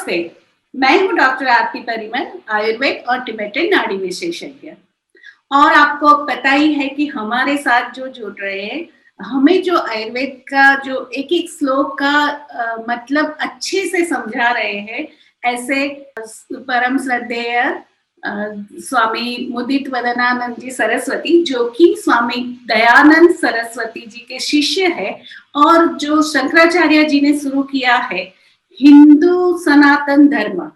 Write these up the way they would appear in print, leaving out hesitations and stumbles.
नमस्ते, मैं हूँ डॉक्टर आरती परिमल, आयुर्वेद और टिबेटन नाड़ी विशेषज्ञ। और आपको पता ही है कि हमारे साथ जो जुड़ रहे हैं, हमें जो आयुर्वेद का जो एक-एक श्लोक का मतलब अच्छे से समझा रहे हैं, ऐसे परम श्रद्धेय स्वामी मुदित वदनानंद जी सरस्वती, जो कि स्वामी दयानंद सरस्वती जी के शिष्य है और जो शंकराचार्य जी ने शुरू किया है हिंदू सनातन धर्म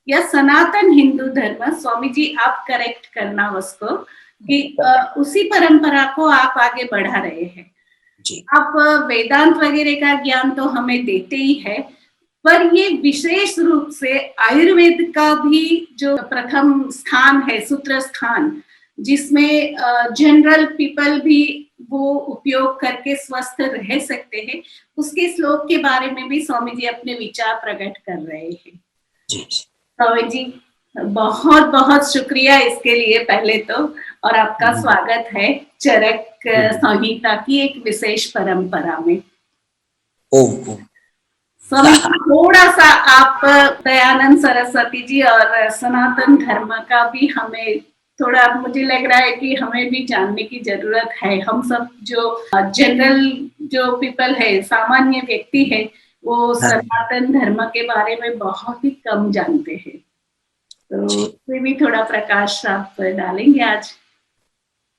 या सनातन हिंदू धर्म। स्वामी जी आप करेक्ट करना उसको कि उसी परंपरा को आप आगे बढ़ा रहे हैं जी। आप वेदांत वगैरह का ज्ञान तो हमें देते ही है, पर ये विशेष रूप से आयुर्वेद का भी जो प्रथम स्थान है, सूत्र स्थान, जिसमें जनरल पीपल भी वो उपयोग करके स्वस्थ रह सकते हैं, उसके श्लोक के बारे में भी स्वामी जी अपने विचार प्रकट कर रहे हैं जी। स्वामी जी बहुत बहुत शुक्रिया इसके लिए पहले तो, और आपका स्वागत है चरक संहिता की एक विशेष परंपरा में। ओम स्वामी थोड़ा सा आप दयानंद सरस्वती जी और सनातन धर्म का भी हमें थोड़ा, मुझे लग रहा है कि हमें भी जानने की जरूरत है। हम सब जो जनरल जो पीपल है, सामान्य व्यक्ति है, वो सनातन धर्म के बारे में बहुत ही कम जानते हैं, तो उसमें भी थोड़ा प्रकाश आप डालेंगे आज।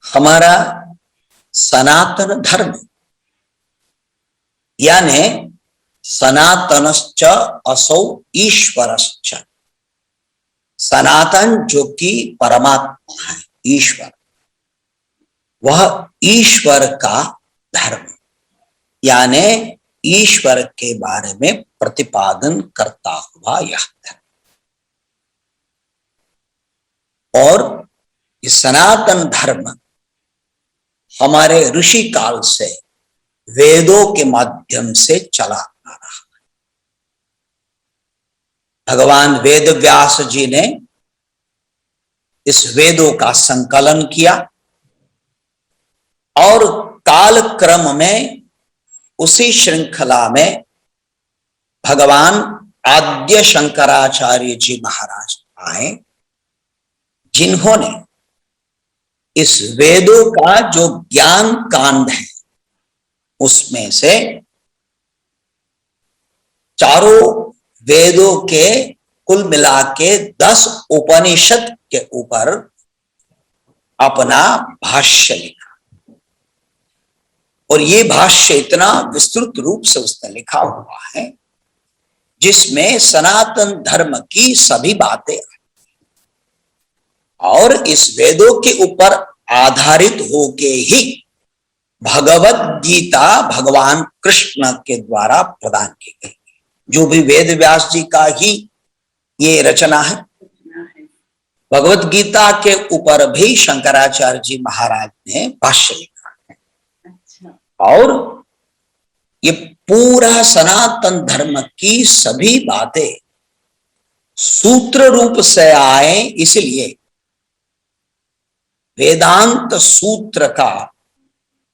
हमारा सनातन धर्म यानी सनातनश्च असौ ईश्वरश्च, सनातन जो कि परमात्मा है, ईश्वर, वह ईश्वर का धर्म यानी ईश्वर के बारे में प्रतिपादन करता हुआ यह धर्म। और ये सनातन धर्म हमारे ऋषि काल से वेदों के माध्यम से चला आ रहा है। भगवान वेद व्यास जी ने इस वेदों का संकलन किया और काल क्रम में उसी श्रृंखला में भगवान आद्य शंकराचार्य जी महाराज आए, जिन्होंने इस वेदों का जो ज्ञान कांड है उसमें से चारों वेदों के कुल मिला के 10 उपनिषद के ऊपर अपना भाष्य लिखा। और ये भाष्य इतना विस्तृत रूप से उसने लिखा हुआ है जिसमें सनातन धर्म की सभी बातें, और इस वेदों के ऊपर आधारित होके ही भगवत गीता भगवान कृष्ण के द्वारा प्रदान की गई, जो भी वेद व्यास जी का ही ये रचना है। भगवत गीता के ऊपर भी शंकराचार्य जी महाराज ने भाष्य लिखा है। और ये पूरा सनातन धर्म की सभी बातें सूत्र रूप से आए, इसलिए वेदांत सूत्र का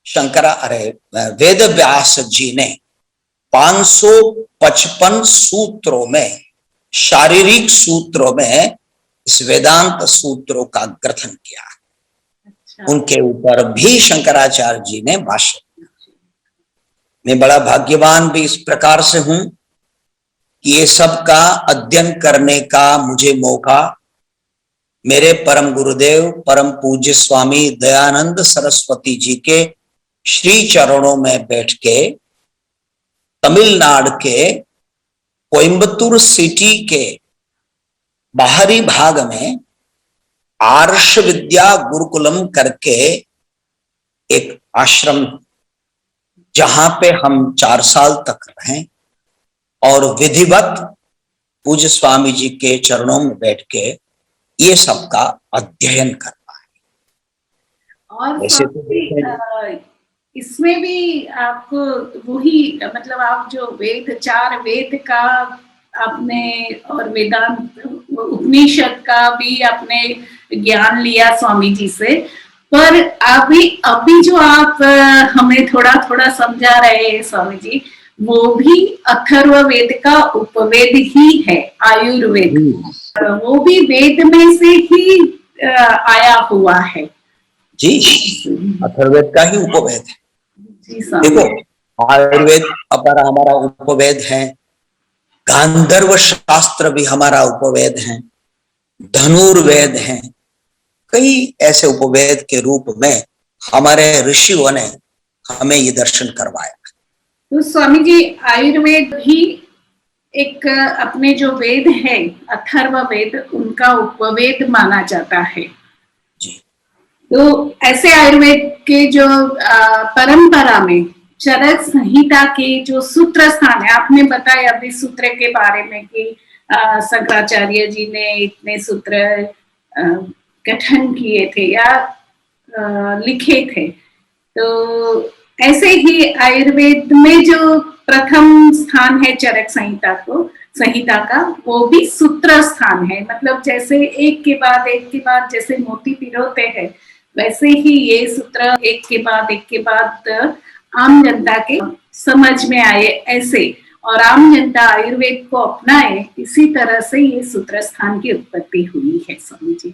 वेद व्यास जी ने 555 सूत्रों में, शारीरिक सूत्रों में इस वेदांत सूत्रों का ग्रथन किया। उनके ऊपर भी शंकराचार्य जी ने भाष्य दिया। मैं बड़ा भाग्यवान भी इस प्रकार से हूं कि ये सब का अध्ययन करने का मुझे मौका मेरे परम गुरुदेव परम पूज्य स्वामी दयानंद सरस्वती जी के श्री चरणों में बैठ के तमिलनाडु के कोयम्बतूर सिटी के बाहरी भाग में आर्ष विद्या गुरुकुलम करके एक आश्रम, जहां पे हम 4 साल तक रहे और विधिवत पूज्य स्वामी जी के चरणों में बैठ के ये सब का अध्ययन करना है। और वैसे तो इसमें भी आपको वही, मतलब आप जो वेद, 4 वेद का आपने और वेदांत उपनिषद का भी आपने ज्ञान लिया स्वामी जी से, पर अभी जो आप हमें थोड़ा थोड़ा समझा रहे हैं स्वामी जी, वो भी अथर्ववेद का उपवेद ही है, आयुर्वेद। वो भी वेद में से ही आया हुआ है। जी, अथर्ववेद का ही उपवेद है। जी देखो, आयुर्वेद अपर हमारा उपवेद है, गांधर्व शास्त्र भी हमारा उपवेद है, धनुर्वेद है, कई ऐसे उपवेद के रूप में हमारे ऋषियों ने हमें ये दर्शन करवाया। तो स्वामी जी, आयुर्वेद भी एक अपने जो वेद है अथर्ववेद, उनका उपवेद माना जाता है। जी। तो ऐसे आयुर्वेद के जो परंपरा में चरक संहिता के जो सूत्र स्थान है, आपने बताया अभी सूत्र के बारे में कि शंकराचार्य जी ने इतने सूत्र गठन किए थे या लिखे थे। तो ऐसे ही आयुर्वेद में जो प्रथम स्थान है चरक संहिता का, वो भी सूत्र स्थान है। मतलब जैसे एक के बाद जैसे मोती पिरोते हैं, वैसे ही ये सूत्र एक के बाद आम जनता के समझ में आए ऐसे, और आम जनता आयुर्वेद को अपनाए, इसी तरह से ये सूत्र स्थान की उत्पत्ति हुई है स्वामी जी।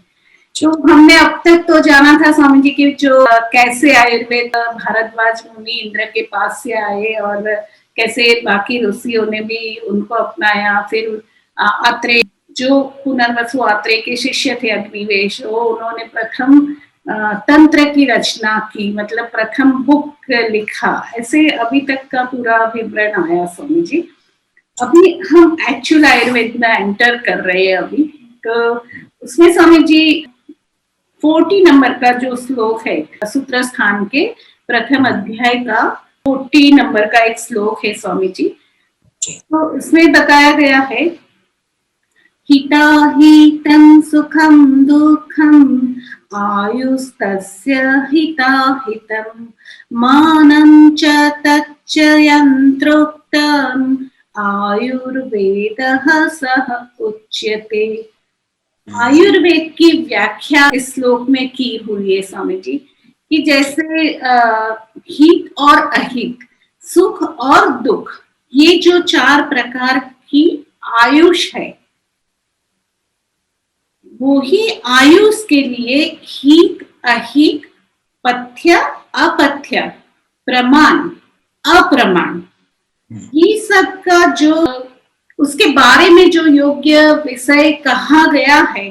तो हमने अब तक तो जाना था स्वामी जी की जो कैसे आयुर्वेद भारद्वाज मुनि इंद्र के पास से आए और कैसे बाकी ऋषियों ने भी उनको अपनाया। फिर आत्रेय, जो पुनर्वसु आत्रेय के शिष्य थे अग्निवेश, वो उन्होंने प्रथम तंत्र की रचना की, मतलब प्रथम बुक लिखा। ऐसे अभी तक का पूरा विवरण आया स्वामी जी। अभी हम एक्चुअल आयुर्वेद में एंटर कर रहे हैं अभी। तो उसमें स्वामी जी 40 नंबर का जो श्लोक है सूत्र स्थान के प्रथम अध्याय का 40 नंबर का एक श्लोक है स्वामी जी। तो इसमें बताया गया है, हिताहितं सुखं दुःखं आयुस्तस्य हिताहितं मानं च तच्च यन्त्रोक्तं आयुर्वेदः सः उच्यते। आयुर्वेद की व्याख्या इस श्लोक में की हुई है स्वामी जी कि जैसे हित और अहित, सुख और दुख, ये जो 4 प्रकार की आयुष है, वो ही आयुष के लिए हित अहित, पथ्य अपथ्य, प्रमाण अप्रमाण, ये सब का जो उसके बारे में जो योग्य विषय कहा गया है,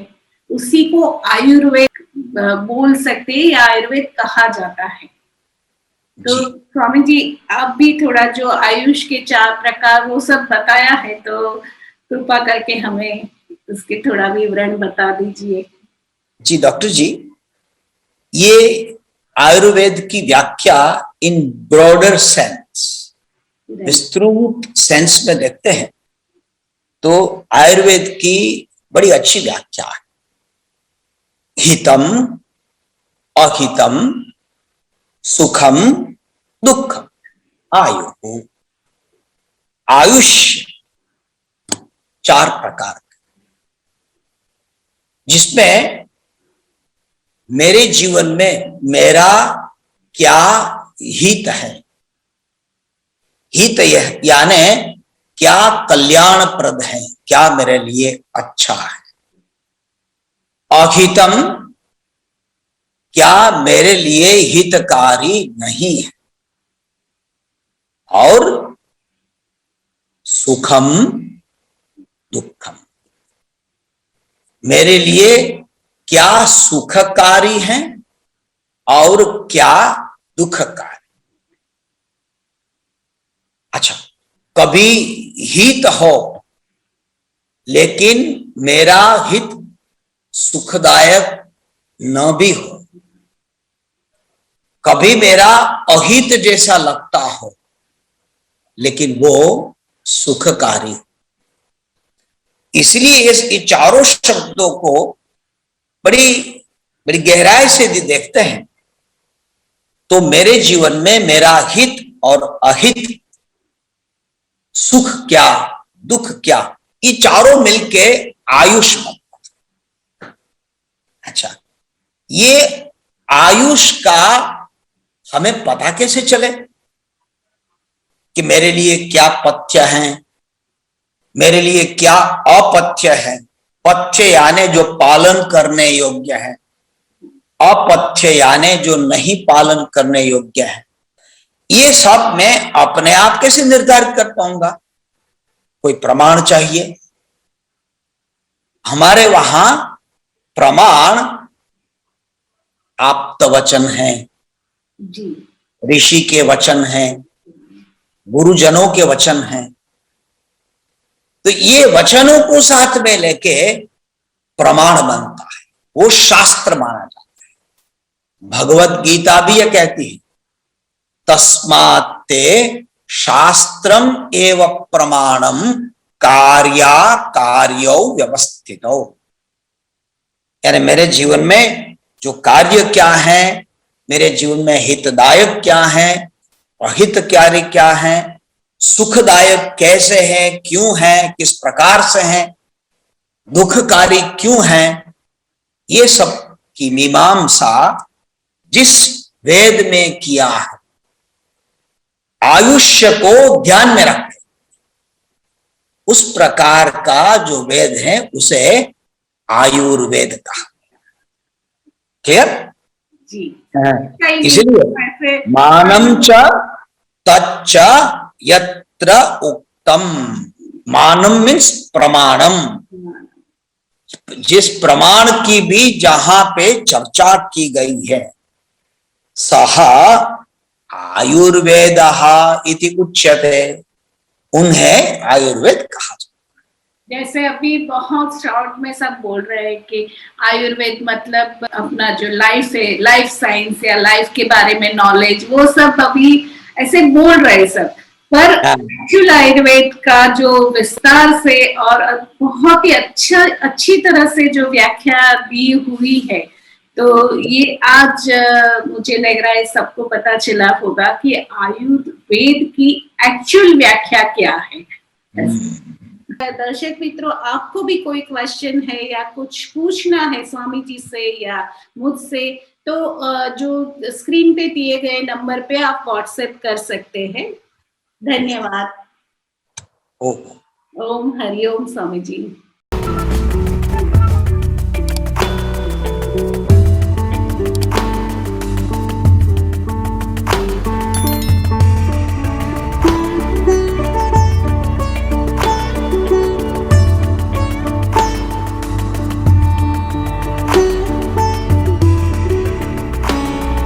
उसी को आयुर्वेद बोल सकते हैं या आयुर्वेद कहा जाता है। तो स्वामी जी, आप भी थोड़ा जो आयुष के 4 प्रकार वो सब बताया है, तो कृपा करके हमें उसके थोड़ा विवरण बता दीजिए। जी डॉक्टर जी, ये आयुर्वेद की व्याख्या इन ब्रॉडर सेंस, विस्तृत सेंस में देखते हैं तो आयुर्वेद की बड़ी अच्छी व्याख्या है। हितम अहितम सुखम दुखम आयु, आयुष 4 प्रकार, जिसमें मेरे जीवन में मेरा क्या हित है, हित यानी क्या कल्याणप्रद है, क्या मेरे लिए अच्छा है। अहितम, क्या मेरे लिए हितकारी नहीं है। और सुखम दुखम, मेरे लिए क्या सुखकारी है और क्या दुखकारी। अच्छा, कभी हित हो लेकिन मेरा हित सुखदायक न भी हो, कभी मेरा अहित जैसा लगता हो लेकिन वो सुखकारी। इसलिए ये चारों शब्दों को बड़ी बड़ी गहराई से यदि देखते हैं तो मेरे जीवन में मेरा हित और अहित, सुख क्या दुख क्या, ये चारों मिलके आयुष बनता है। अच्छा, ये आयुष का हमें पता कैसे चले? कि मेरे लिए क्या पथ्य है, मेरे लिए क्या अपथ्य है। पथ्य यानी जो पालन करने योग्य है, अपथ्य यानी जो नहीं पालन करने योग्य है। ये सब मैं अपने आप कैसे निर्धारित कर पाऊंगा? कोई प्रमाण चाहिए। हमारे वहां प्रमाण आप्त वचन है, ऋषि के वचन हैं, गुरुजनों के वचन हैं। तो ये वचनों को साथ में लेके प्रमाण बनता है, वो शास्त्र माना जाता है। भगवत गीता भी ये कहती है, तस्मात्ते शास्त्रम एव प्रमाणम कार्या कार्यो व्यवस्थितो। यानी मेरे जीवन में जो कार्य क्या है, मेरे जीवन में हितदायक क्या है, अहितकारी क्या है, सुखदायक कैसे है, क्यों है, किस प्रकार से है, दुखकारी क्यों है, ये सब की मीमांसा जिस वेद में किया है, आयुष्य को ध्यान में रखते उस प्रकार का जो वेद है उसे आयुर्वेद कहा। क्लियर? जी। इसलिए मानम च तच्च यत्र उक्तम। मानम मीन्स प्रमाणम, जिस प्रमाण की भी जहां पे चर्चा की गई है, सह आयुर्वेद इति उच्यते, उन्हें आयुर्वेद कहा जाता है। जैसे अभी बहुत शॉर्ट में सब बोल रहे हैं कि आयुर्वेद मतलब अपना जो लाइफ है, लाइफ साइंस या लाइफ के बारे में नॉलेज, वो सब अभी ऐसे बोल रहे सब, पर एक्चुअल आयुर्वेद का जो विस्तार से और बहुत ही अच्छी तरह से जो व्याख्या दी हुई है, तो ये आज मुझे लग रहा है सबको पता चला होगा कि आयुर्वेद की एक्चुअल व्याख्या क्या है। दर्शक मित्रों, आपको भी कोई क्वेश्चन है या कुछ पूछना है स्वामी जी से या मुझसे, तो जो स्क्रीन पे दिए गए नंबर पे आप व्हाट्सएप कर सकते हैं। धन्यवाद। ओम हरिओम स्वामी जी।